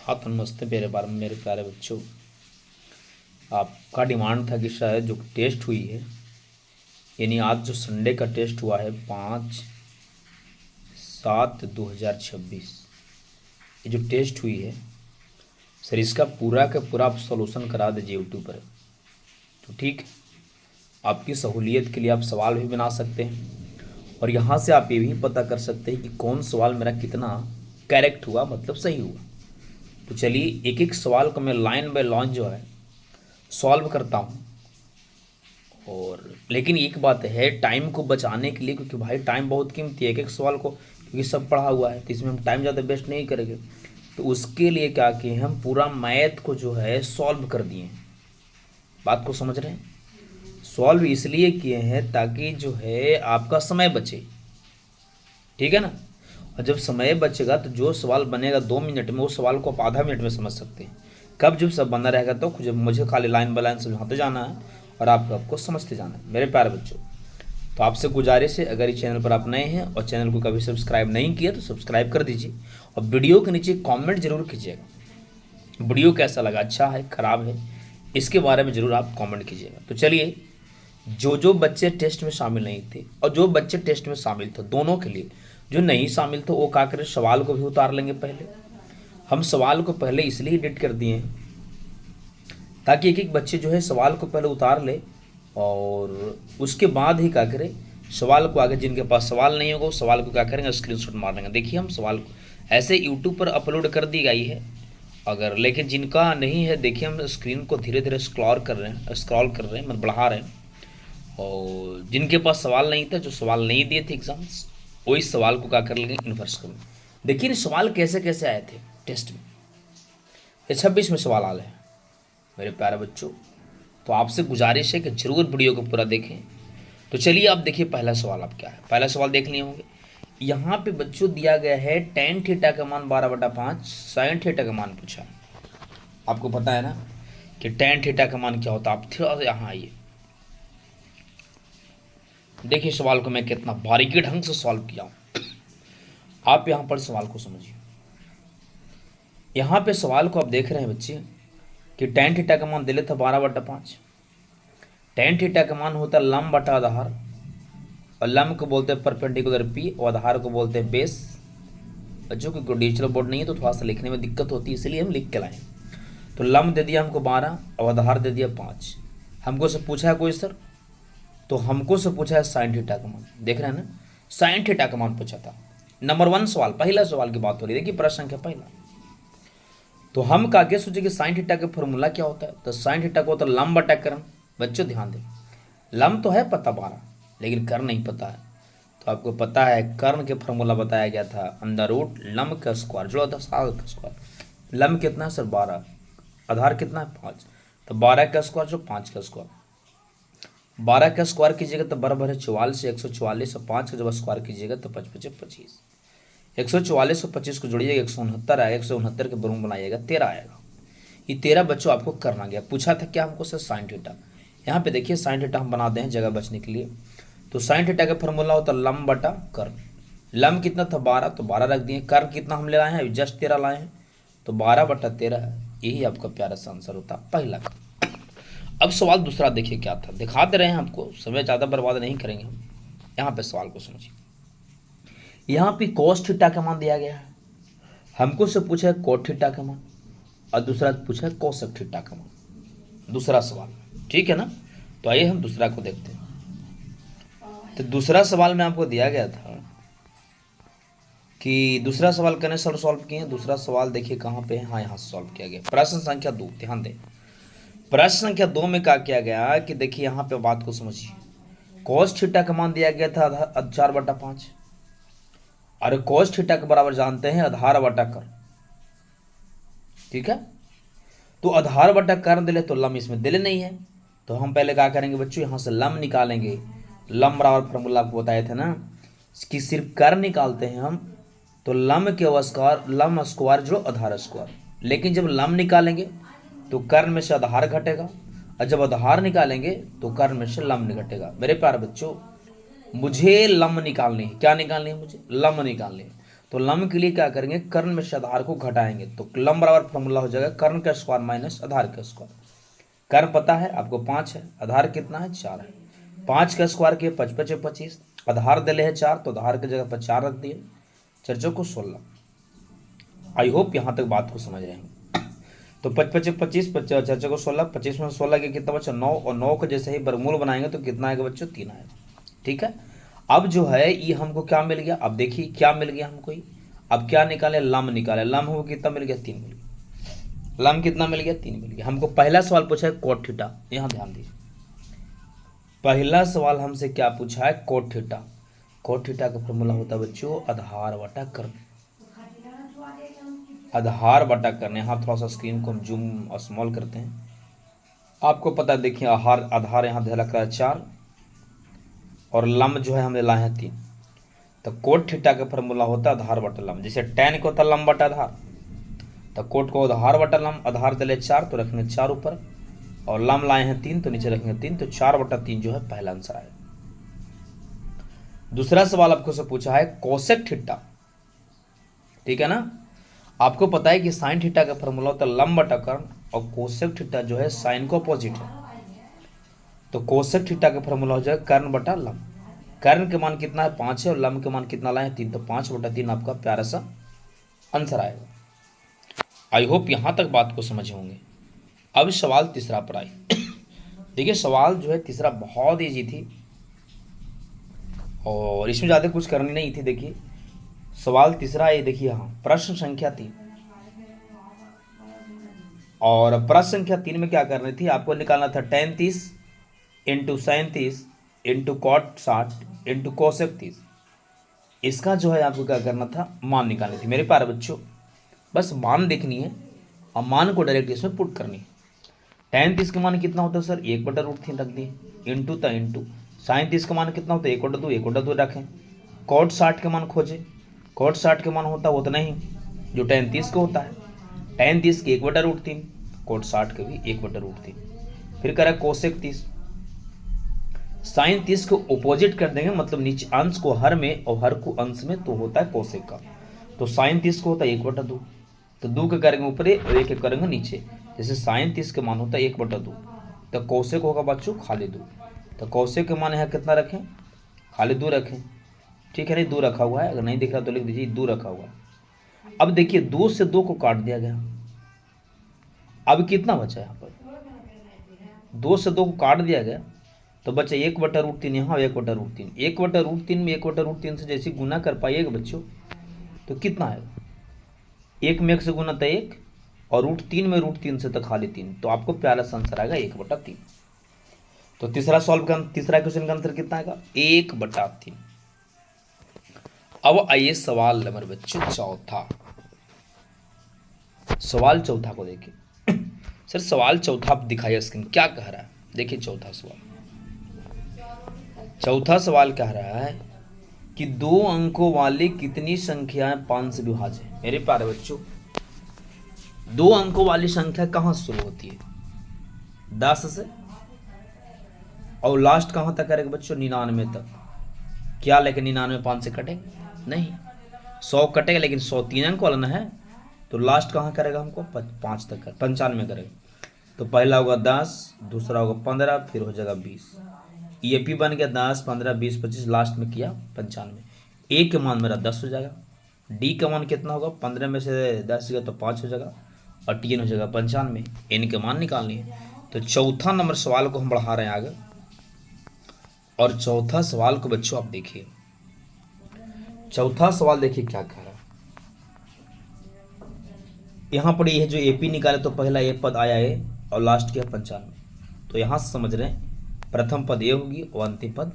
हाँ तो नमस्ते मेरे बारे में मेरे प्यारे बच्चों। आपका डिमांड था कि शायद जो टेस्ट हुई है, यानी आज जो संडे का टेस्ट हुआ है 5/7/2026, ये जो टेस्ट हुई है सर, इसका पूरा का पूरा आप सॉल्यूशन करा दीजिए यूट्यूब पर। तो ठीक है, आपकी सहूलियत के लिए आप सवाल भी बना सकते हैं और यहाँ से आप ये भी पता कर सकते हैं कि कौन सवाल मेरा कितना करेक्ट हुआ, मतलब सही हुआ। तो चलिए एक एक सवाल को मैं लाइन बाय लाइन जो है सॉल्व करता हूँ। और लेकिन एक बात है, टाइम को बचाने के लिए, क्योंकि भाई टाइम बहुत कीमती है एक एक सवाल को, क्योंकि सब पढ़ा हुआ है तो इसमें हम टाइम ज़्यादा वेस्ट नहीं करेंगे। तो उसके लिए क्या किए, हम पूरा मैथ को जो है सॉल्व कर दिए हैं। बात को समझ रहे हैं? सॉल्व इसलिए किए हैं ताकि जो है आपका समय बचे, ठीक है ना। और जब समय बचेगा तो जो सवाल बनेगा 2 मिनट में, वो सवाल को आप आधा मिनट में समझ सकते हैं। कब जब सब बना रहेगा तो जब मुझे खाली लाइन बाय लाइन समझाते जाना है और आपको समझते जाना है मेरे प्यारे बच्चों। तो आपसे गुजारिश है, अगर इस चैनल पर आप नए हैं और चैनल को कभी सब्सक्राइब नहीं किया तो सब्सक्राइब कर दीजिए और वीडियो के नीचे कॉमेंट जरूर कीजिएगा। वीडियो कैसा लगा, अच्छा है खराब है, इसके बारे में ज़रूर आप कॉमेंट कीजिएगा। तो चलिए, जो जो बच्चे टेस्ट में शामिल नहीं थे और जो बच्चे टेस्ट में शामिल थे, दोनों के लिए जो नहीं शामिल थे वो क्या करें, सवाल को भी उतार लेंगे। पहले हम सवाल को पहले इसलिए एडिट कर दिए हैं ताकि एक एक बच्चे जो है सवाल को पहले उतार ले और उसके बाद ही क्या करें, सवाल को आगे जिनके पास सवाल नहीं होगा वो सवाल को क्या करेंगे, स्क्रीनशॉट मार लेंगे। देखिए हम सवाल को ऐसे यूट्यूब पर अपलोड कर दी गई है अगर, लेकिन जिनका नहीं है देखिए हम स्क्रीन को धीरे धीरे स्क्रॉल कर रहे हैं, मतलब बढ़ा रहे हैं। और जिनके पास सवाल नहीं था, जो सवाल नहीं दिए थे एग्जाम्स, वही सवाल को क्या कर लेंगे, इन्वर्स कर लेंगे। देखिए सवाल कैसे कैसे आए थे टेस्ट में, ये 26 में सवाल आए हैं मेरे प्यारे बच्चों। तो आपसे गुजारिश है कि जरूर वीडियो को पूरा देखें। तो चलिए आप देखिए पहला सवाल आप क्या है, पहला सवाल देख लिए होंगे। यहाँ पे बच्चों दिया गया है tan थीटा का मान 12/5, sin थीटा का मान पूछा। आपको पता है ना कि tan थीटा का मान क्या होता है। आप थोड़ा सा यहाँ आइए, देखिए सवाल को मैं कितना बारीकी ढंग से सॉल्व किया हूँ। आप यहाँ पर सवाल को समझिए। यहाँ पे सवाल को आप देख रहे हैं बच्चे कि tan थीटा का मान दे लेता 12/5। tan थीटा का मान होता है लंब बटा आधार, और लंब को बोलते हैं परपेंडिकुलर पी और आधार को बोलते हैं बेस। बच्चों की डिजिटल बोर्ड नहीं है तो थोड़ा सा लिखने में दिक्कत होती है, इसलिए हम लिख के लाए। तो लंब दे दिया हमको 12 और आधार दे दिया 5। हमको से पूछा है कोई सर, तो हमको से पूछा है साइन थीटा का मान। देख रहे हैं ना, साइन थीटा का मान पूछा था। नंबर 1 सवाल, पहला सवाल की बात हो रही है, देखिए प्रश्न संख्या पहला। तो हम आगे सोचे कि साइन थीटा का फॉर्मूला क्या होता है, तो साइन थीटा को होता है लंब बटा कर्ण। बच्चों ध्यान दें, लंब तो है पता 12, लेकिन कर्ण नहीं पता है। तो आपको पता है कर्ण के फॉर्मूला बताया गया था अंडर रूट लंब का स्क्वायर जो होता है 7 का स्क्वायर। लंब कितना है सर 12, आधार कितना है 5, तो 12 का स्क्वायर जो 5 का स्क्वायर। 12 का स्क्वायर कीजिएगा तो बराबर है 44, 144, और 5 का जब स्क्वायर कीजिएगा तो 5 5 25। 144 और 25 को जोड़िएगा 169 आएगा, 169 के बरूम बनाइएगा 13 आएगा। ये 13 बच्चों आपको करना गया। पूछा था क्या हमको सर साइन थीटा। यहाँ पे देखिए साइन थीटा हम बना दें जगह बचने के लिए। तो साइन थीटा का फॉर्मूला होता है लंब बटा कर्ण। लंब कितना था 12, तो 12 रख दिए। कर्ण कितना हम ले आए हैं, जस्ट 13 लाए हैं, तो 12/13 यही आपका प्यारा सा आंसर होता पहला का। अब सवाल दूसरा देखिए क्या था, दिखा दे रहे हैं आपको, समय ज़्यादा बर्बाद नहीं करेंगे हम। यहाँ पे सवाल को समझिए। यहाँ पे cos थीटा का मान दिया गया है, हमको से पूछा है cot थीटा का मान, और दूसरा पूछा है cosec थीटा का मान। दूसरा सवाल, ठीक है ना। तो आइए हम दूसरा को देखते हैं। तो दूसरा सवाल में आपको दिया गया था कि दूसरा सवाल कने सर सॉल्व किए हैं। दूसरा सवाल देखिए कहाँ पे है, हाँ यहाँ सॉल्व किया गया। प्रश्न संख्या 2, ध्यान दें। प्रश्न संख्या 2 में क्या किया गया कि देखिए यहाँ पे बात को समझिए। cos थीटा का मान दिया गया था 4/5, और cos थीटा के बराबर जानते हैं आधार बटा कर्ण, ठीक है। तो आधार बटा कर्ण दिले तो लंब इसमें दिले नहीं है, तो हम पहले क्या करेंगे बच्चों, यहाँ से लंब निकालेंगे। लंब बराबर फॉर्मूला आपको बताए थे ना कि सिर्फ कर्ण निकालते हैं हम, तो लंब के स्क्वायर, लंब स्क्वायर जो आधार स्क्वायर। लेकिन जब लंब निकालेंगे तो कर्ण में से आधार घटेगा, और जब आधार निकालेंगे तो कर्ण में से लंब घटेगा। मेरे प्यारे बच्चों, मुझे लंब निकालनी है, क्या निकालनी है मुझे, लंब निकालनी है। तो लंब के लिए क्या करेंगे, कर्ण में से आधार को घटाएंगे, तो लंब बराबर फॉर्मूला हो जाएगा कर्ण का स्क्वायर माइनस आधार का स्क्वायर। कर्ण पता है आपको 5 है, आधार कितना है 4 है, 5 का स्क्वायर किए 5 5 25, आधार दिले है 4 तो आधार की जगह पर 4 रख दिए, 4 चौको 16। आई होप यहाँ तक बात को समझ रहे हैं। तो 5 5 25, 4 चौको 16, 25 में 16 के कितना बच्चा 9, और 9 को जैसे ही वर्गमूल बनाएंगे तो कितना आएगा बच्चों 3 आएगा। ठीक है, अब जो है ये हमको क्या मिल गया, अब देखिए क्या मिल गया हमको ये। अब क्या निकाले, लंब निकाले, लंब हमको कितना मिल गया 3 मिल गया। लंब कितना मिल गया 3 मिल गया। हमको पहला सवाल पूछा है कोट थीटा, यहाँ ध्यान दीजिए, पहला सवाल हमसे क्या पूछा है कोट थीटा। कोट थीटा का फॉर्मूला होता है बच्चों आधार बटा कर्ण, आधार बटा कर्ण। यहाँ थोड़ा सा स्क्रीन को हम जूम स्मॉल करते हैं, आपको पता है देखिए आधार आधार यहाँ दे रखा है 4 और लंब जो है हमने लाए हैं 3, तो कोट थीटा का फॉर्मूला होता है आधार बटा लंब। जैसे tan को होता है लंब बटा आधार, तो कोट को आधार बटा लंब, आधार दिले 4 तो रखेंगे 4 ऊपर, और लंब लाए हैं 3 तो नीचे रखेंगे 3, तो 4 बटा 3 जो है पहला आंसर आएगा। दूसरा सवाल आपको से पूछा है कोसेक थीटा, ठीक है ना। आपको पता है कि साइन थीटा का फॉर्मूला होता है लंब बटा कर्ण, और कोसेक थीटा जो है साइन को अपोजिट है, तो कोसेक थीटा का फॉर्मूला हो जाएगा कर्ण बटा लंब। कर्ण के मान कितना है 5 है, और लंब के मान कितना लाए 3, तो 5 बटा 3 आपका प्यारा सा आंसर आएगा। आई होप यहाँ तक बात को समझे होंगे। अब सवाल तीसरा पर आई। देखिए सवाल जो है तीसरा बहुत ईजी थी, और इसमें ज़्यादा कुछ करनी नहीं थी। देखिए सवाल तीसरा ये देखिए, यहाँ प्रश्न संख्या 3, और प्रश्न संख्या 3 में क्या करनी थी, आपको निकालना था tan 30 into sine 30 into cot 60 into cosec 30। इसका जो है आपको क्या करना था, मान निकालनी थी मेरे प्यारे बच्चों। बस मान देखनी है और मान को डायरेक्ट इसमें पुट करनी है। tan 30 का मान कितना होता है सर 1/√3 रख दिए, इंटू था इंटू साइन 30 का मान कितना होता है 1/2, 1/2 रखें। कॉट 60 के मान खोजे, कॉट 60 के मान होता है उतना ही जो tan 30 को होता है, tan 30 के 1/√3, कॉट 60 के भी 1/√3। फिर कह रहा है कोसेक 30, साइन 30 को ऑपोजिट कर देंगे, मतलब नीचे अंश को हर में और हर को अंश में, तो होता है कोसेक का। तो साइन 30 को होता है 1/2, तो 2 के करेंगे ऊपर और 1 करेंगे नीचे। जैसे साइन 30 के मान होता है 1/2, तो कोसेक होगा बच्चों खाली 2, तो कोसेक के मान यहाँ कितना रखें, खाली 2 रखें। ठीक है, नहीं 2 रखा हुआ है, अगर नहीं दिख रहा तो लिख दीजिए 2 रखा हुआ है। अब देखिए 2 से 2 को काट दिया गया, अब कितना बचा यहाँ पर, 2 से 2 को काट दिया गया तो बच्चा 1/√3 यहाँ, 1/√3, 1/√3 में 1/√3 से जैसे गुना कर पाइएगा बच्चों तो कितना आएगा, 1 में 1 से गुना था 1, और √3 में √3 से तो खाली 3, तो आपको प्यारा सा आंसर आएगा 1/3। तो तीसरा तीसरा क्वेश्चन का आंसर कितना आएगा 1/3। अब आइए सवाल नंबर बच्चों चौथा। सवाल चौथा को देखिए। सर सवाल चौथा आप दिखाइए स्क्रीन क्या कह रहा है, देखिए चौथा सवाल। चौथा सवाल कह रहा है कि 2 अंकों वाली कितनी संख्याएं 5 से विभाज्य है। मेरे प्यारे बच्चों 2 अंकों वाली संख्या कहां से शुरू होती है 10 से, और लास्ट कहां तक करेगा बच्चों 99 तक। क्या लेकिन 99 5 से कटे नहीं, 100 कटेगा, लेकिन 100 3 अंक वाला ना है, तो लास्ट कहाँ करेगा हमको 5 तक कर 95 करेगा। तो पहला होगा 10, दूसरा होगा 15, फिर हो जाएगा 20। ये भी बन गया 10 15 20 25, लास्ट में किया 95। ए के मान मेरा 10 हो जाएगा, डी का मान कितना होगा 15 में से 10 गया तो 5 हो जाएगा, और टी एन हो जाएगा 95। एन के मान निकालनी है। तो चौथा नंबर सवाल को हम बढ़ा रहे हैं आगे, और चौथा सवाल को बच्चों आप देखिए। चौथा सवाल देखिए क्या कह रहा है यहाँ पर, ये जो एपी निकाले तो पहला ए पद आया ए और लास्ट किया 95, तो यहाँ से समझ रहे हैं प्रथम पद ए होगी और अंतिम पद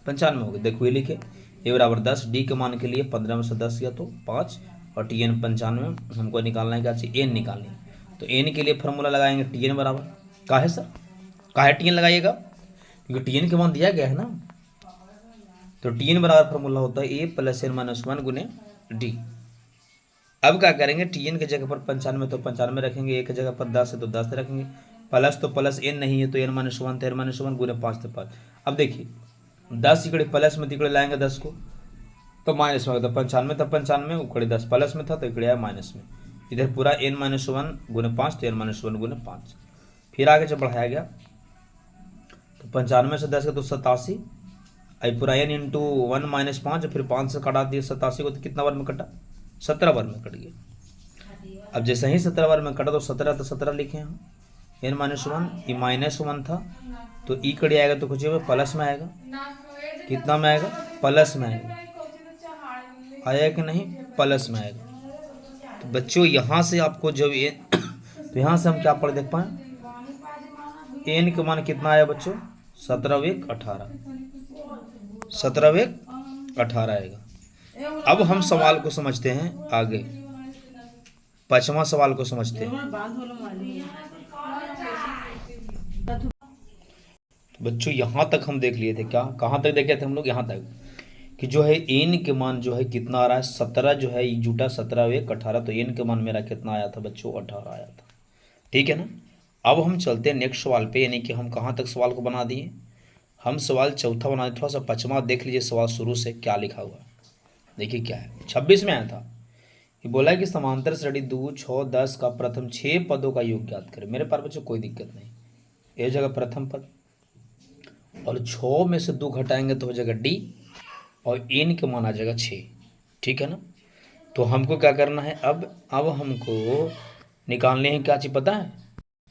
95 होगी। देखो ये लिखे ए बराबर 10, डी के मान के लिए 15 में से 10 गया तो 5, और टी एन 95 हमको निकालना है, क्या चाहिए एन निकालनी है। तो एन के लिए फॉर्मूला लगाएंगे टी एन बराबर, का है सर का है टी एन लगाइएगा, क्योंकि टी एन के मान दिया गया है ना। तो टी एन बराबर फॉर्मूला होता है ए प्लस एन माइनस 1 गुने डी। अब क्या करेंगे टी एन की जगह पर 95 तो 95 रखेंगे, ए की जगह पर 10 है तो 10 रखेंगे, प्लस तो प्लस एन नहीं है तो एन माइनस 1 तो एन माइनस 1 गुने 5 तो 5। अब देखिए 10 इकड़े प्लस में तिकड़े लाएंगे 10 को, तो माइनस में होता 95 था 95, उखड़े 10 प्लस में था तो इकड़े आया माइनस में। इधर पूरा n माइनस वन गुने 5 तो n माइनस वन गुने 5। फिर आगे जब बढ़ाया गया तो 95 से 10 का तो 87, अब पूरा n इंटू 1 माइनस 5, फिर 5 से कटा दिया 87 को तो कितना बार में कटा, 17 बार में कट गया। अब जैसे ही 17 बार में कटा तो 17 तो 17 लिखे हम, n माइनस वन, ये माइनस वन था तो ई कड़ी आएगा तो कुछ प्लस में आएगा, कितना में आएगा, प्लस में आएगा, आया कि नहीं, प्लस में आएगा। तो बच्चों यहाँ से आपको जब ये तो यहाँ से हम क्या पढ़ देख पाए, एन का मान कितना आया बच्चों, 17 एक 18, 17 एक 18 आएगा। अब हम सवाल को समझते हैं आगे, 5वां सवाल को समझते हैं। तो बच्चों यहाँ तक हम देख लिए थे, क्या कहाँ तक देखे थे हम लोग, यहाँ तक कि जो है एन के मान जो है कितना आ रहा है, 17 जो है जुटा 17 एक 18, तो एन के मान मेरा कितना आया था बच्चों, 18 आया था। ठीक है ना। अब हम चलते हैं नेक्स्ट सवाल पे, यानी कि हम कहाँ तक सवाल को बना दिए, हम सवाल चौथा बना दिए। थोड़ा सा 5वां देख लीजिए सवाल शुरू से क्या लिखा हुआ है, देखिए क्या है। 26 में आया था, ये बोला है कि समांतर श्रेणी 2, 6, 10 का प्रथम 6 पदों का योग ज्ञात करें। मेरे पास बच्चों कोई दिक्कत नहीं, ये जगह प्रथम पद और 6 में से 2 घटाएंगे तो हो जाएगा डी, और एन के मान आ जाएगा 6। ठीक है ना। तो हमको क्या करना है, अब हमको निकालने हैं क्या चीज़ पता है,